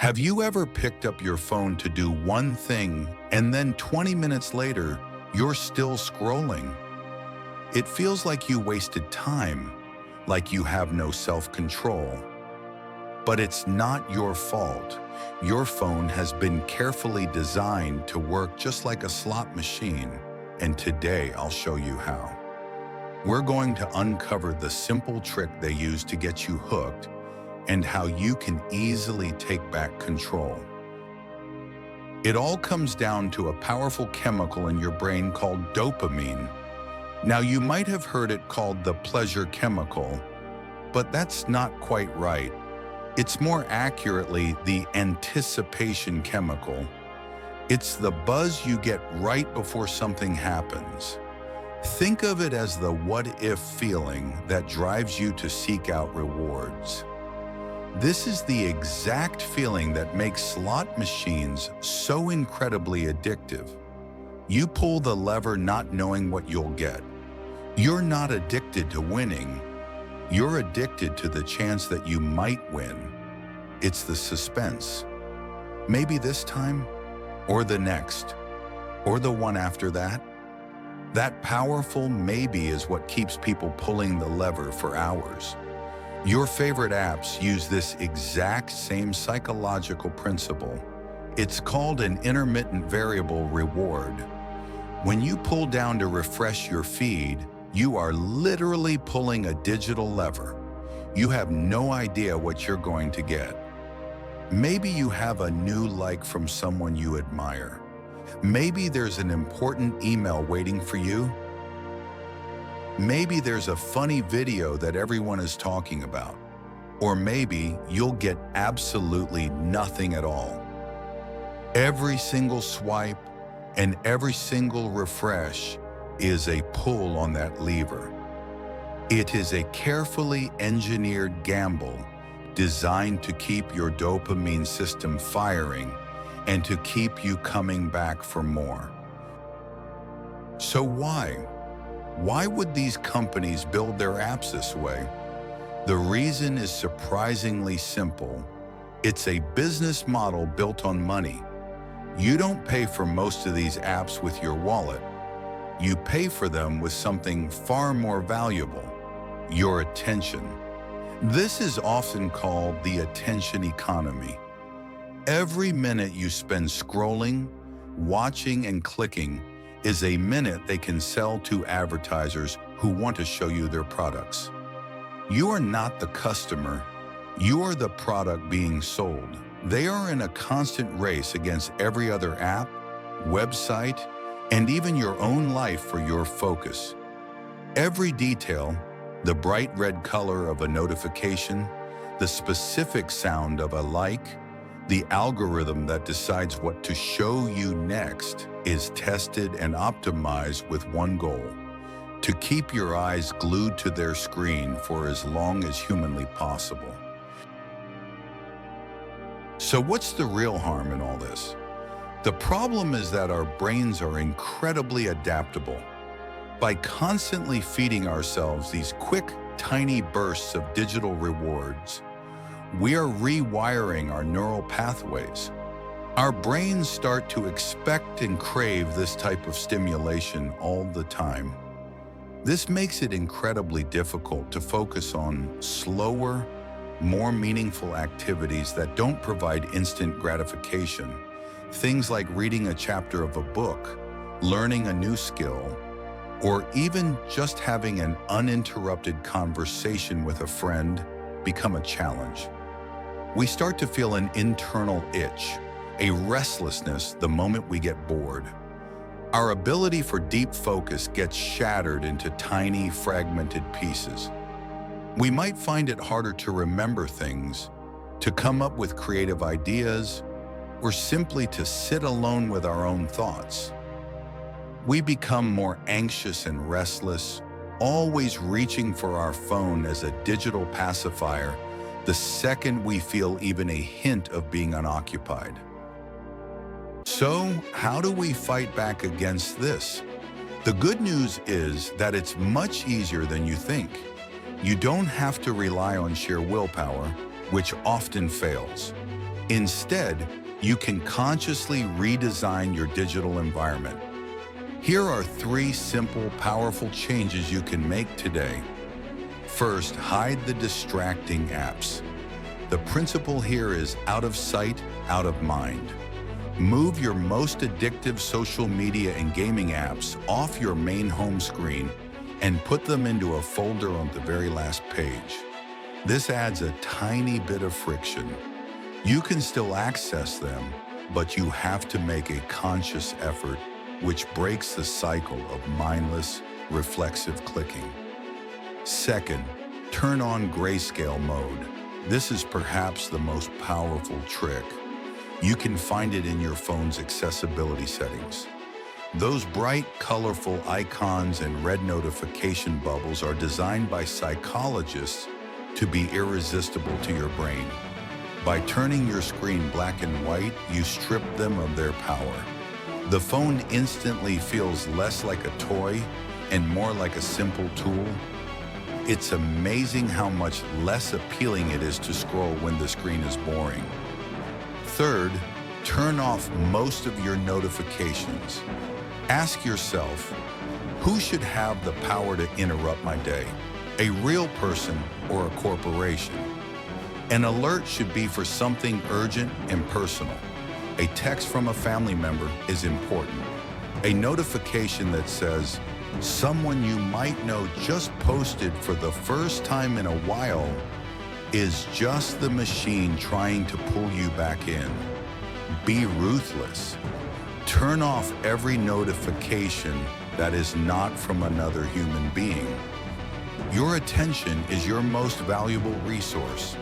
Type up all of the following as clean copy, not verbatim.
Have you ever picked up your phone to do one thing and then 20 minutes later, you're still scrolling? It feels like you wasted time, like you have no self-control. But it's not your fault. Your phone has been carefully designed to work just like a slot machine, and today I'll show you how. We're going to uncover the simple trick they use to get you hooked and how you can easily take back control. It all comes down to a powerful chemical in your brain called dopamine. Now, you might have heard it called the pleasure chemical, but that's not quite right. It's more accurately the anticipation chemical. It's the buzz you get right before something happens. Think of it as the what-if feeling that drives you to seek out rewards. This is the exact feeling that makes slot machines so incredibly addictive. You pull the lever not knowing what you'll get. You're not addicted to winning. You're addicted to the chance that you might win. It's the suspense. Maybe this time, or the next, or the one after that. That powerful maybe is what keeps people pulling the lever for hours. Your favorite apps use this exact same psychological principle. It's called an intermittent variable reward. When you pull down to refresh your feed, you are literally pulling a digital lever. You have no idea what you're going to get. Maybe you have a new like from someone you admire. Maybe there's an important email waiting for you. Maybe there's a funny video that everyone is talking about. Or maybe you'll get absolutely nothing at all. Every single swipe and every single refresh is a pull on that lever. It is a carefully engineered gamble designed to keep your dopamine system firing and to keep you coming back for more. So why? Why would these companies build their apps this way? The reason is surprisingly simple. It's a business model built on money. You don't pay for most of these apps with your wallet. You pay for them with something far more valuable: your attention. This is often called the attention economy. Every minute you spend scrolling, watching, and clicking is a minute they can sell to advertisers who want to show you their products. You are not the customer. You are the product being sold. They are in a constant race against every other app, website, and even your own life for your focus. Every detail, the bright red color of a notification, the specific sound of a like, the algorithm that decides what to show you next is tested and optimized with one goal: to keep your eyes glued to their screen for as long as humanly possible. So what's the real harm in all this? The problem is that our brains are incredibly adaptable. By constantly feeding ourselves these quick, tiny bursts of digital rewards, we are rewiring our neural pathways. Our brains start to expect and crave this type of stimulation all the time. This makes it incredibly difficult to focus on slower, more meaningful activities that don't provide instant gratification. Things like reading a chapter of a book, learning a new skill, or even just having an uninterrupted conversation with a friend become a challenge. We start to feel an internal itch, a restlessness the moment we get bored. Our ability for deep focus gets shattered into tiny, fragmented pieces. We might find it harder to remember things, to come up with creative ideas, or simply to sit alone with our own thoughts. We become more anxious and restless, always reaching for our phone as a digital pacifier the second we feel even a hint of being unoccupied. So, how do we fight back against this? The good news is that it's much easier than you think. You don't have to rely on sheer willpower, which often fails. Instead, you can consciously redesign your digital environment. Here are 3 simple, powerful changes you can make today. First, hide the distracting apps. The principle here is out of sight, out of mind. Move your most addictive social media and gaming apps off your main home screen and put them into a folder on the very last page. This adds a tiny bit of friction. You can still access them, but you have to make a conscious effort, which breaks the cycle of mindless, reflexive clicking. Second, turn on grayscale mode. This is perhaps the most powerful trick. You can find it in your phone's accessibility settings. Those bright, colorful icons and red notification bubbles are designed by psychologists to be irresistible to your brain. By turning your screen black and white, you strip them of their power. The phone instantly feels less like a toy and more like a simple tool. It's amazing how much less appealing it is to scroll when the screen is boring. Third, turn off most of your notifications. Ask yourself, who should have the power to interrupt my day? A real person or a corporation? An alert should be for something urgent and personal. A text from a family member is important. A notification that says, someone you might know just posted for the first time in a while, is just the machine trying to pull you back in. Be ruthless. Turn off every notification that is not from another human being. Your attention is your most valuable resource.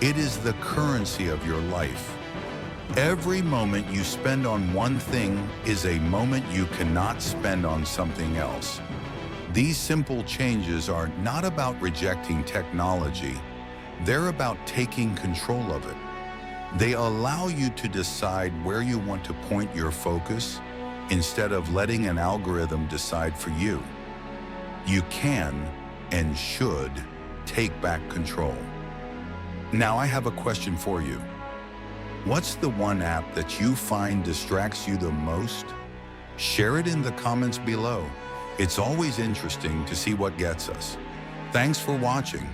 It is the currency of your life. Every moment you spend on one thing is a moment you cannot spend on something else. These simple changes are not about rejecting technology. They're about taking control of it. They allow you to decide where you want to point your focus instead of letting an algorithm decide for you. You can and should take back control. Now I have a question for you. What's the one app that you find distracts you the most? Share it in the comments below. It's always interesting to see what gets us. Thanks for watching.